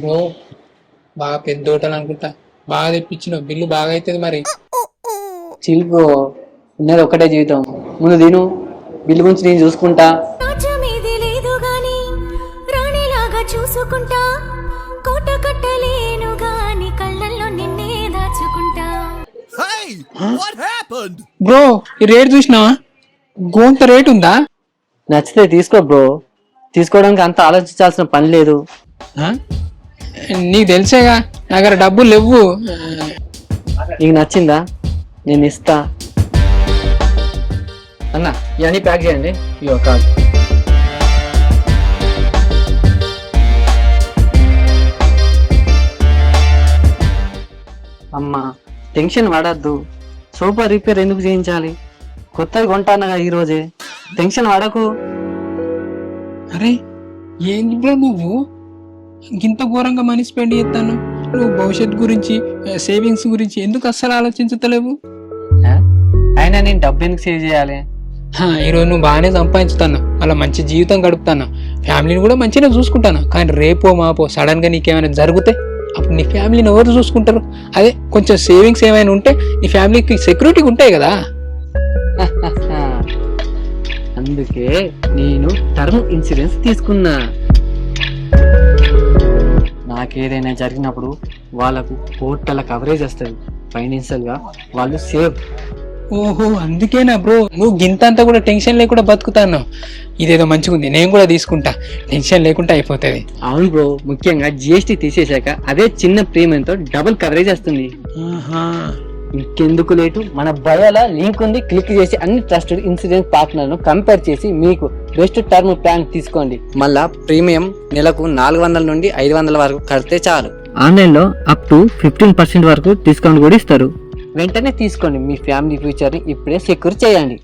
Bro బాగా పెద్ద hotel అనుకుంటా. బాగా తెప్పించినావు, బిల్లు బాగా అవుతుంది మరి. చిల్ బ్రో, ఉన్నది ఒక్కటే జీవితం. ముందు తిను, బిల్లు గురించి నేను చూసుకుంటా. రాజ్యమేది లేదు గాని రాణిలాగా చూసుకుంటా, కోట కట్టలేను గాని కళ్ళల్లో నిన్నే దాచుకుంటా. బ్రో ఈ రేట్ చూసినావా? గోంత రేట్ ఉందా? నచ్చితే తీసుకో బ్రో, తీసుకోవడానికి అంత ఆలోచించాల్సిన పని లేదు. ఆ? నీకు తెలిసేగా నా దగ్గర డబ్బులు లేవు. నీకు నచ్చిందా? నేను ఇస్తా. అన్న ఇవన్నీ ప్యాక్ చేయండి. ఇవి ఒక అమ్మా, టెన్షన్ పడద్దు. సోఫా రిపేర్ ఎందుకు చేయించాలి? కొత్తగా కొంటానగా ఈరోజే. టెన్షన్ పడకు. అరే ఏంది బ్రో నువ్వు ఇంత ఘోరంగా మనీ స్పెండ్ చేస్తాను? నువ్వు భవిష్యత్తు గురించి, సేవింగ్స్ గురించి ఎందుకు అస్సలు ఆలోచించలేవు? అయినా నేను డబ్బు ఎందుకు సేవ్ చేయాలి? ఈరోజు నువ్వు బాగానే సంపాదించుతాను, అలా మంచి జీవితం గడుపుతాను, ఫ్యామిలీని కూడా మంచిగా చూసుకుంటాను. కానీ రేపో మాపో సడన్ గా నీకేమైనా జరిగితే అప్పుడు నీ ఫ్యామిలీని ఎవరు చూసుకుంటారు? అదే కొంచెం సేవింగ్స్ ఏమైనా ఉంటే నీ ఫ్యామిలీకి సెక్యూరిటీ ఉంటాయి కదా. అందుకే నేను టర్మ్ ఇన్సూరెన్స్ తీసుకున్నా. నాకేదైనా జరిగినప్పుడు వాళ్ళకు కోట్ల కవరేజ్ వస్తుంది. ఫైనాన్షియల్ గా వాళ్ళు సేఫ్. ఓహో అందుకేనా బ్రో నువ్వు గింతంతా కూడా టెన్షన్ లేకుండా బతుకుతాను? ఇదేదో మంచిగా ఉంది, నేను కూడా తీసుకుంటా. టెన్షన్ లేకుండా అయిపోతుంది. అవును బ్రో, ముఖ్యంగా జిఎస్టీ తీసేశాక అదే చిన్న ప్రీమియంతో డబుల్ కవరేజ్ వస్తుంది. ఇంకెందుకు లేటు, మన బయోల లింక్ ఉంది, క్లిక్ చేసి అన్ని ట్రస్టెడ్ ఇన్సూరెన్స్ పార్ట్నర్ ను కంపేర్ చేసి మీకు బెస్ట్ టర్మ్ ప్లాన్ తీసుకోండి. మళ్ళా ప్రీమియం నెలకు 400 నుండి 500 వరకు కడితే చాలు. ఆన్లైన్ లో అప్ టు 15% వరకు డిస్కౌంట్ కూడా ఇస్తారు. వెంటనే తీసుకోండి. మీ ఫ్యామిలీ ఫ్యూచర్ ని ఇప్పుడే సెక్యూర్ చేయండి.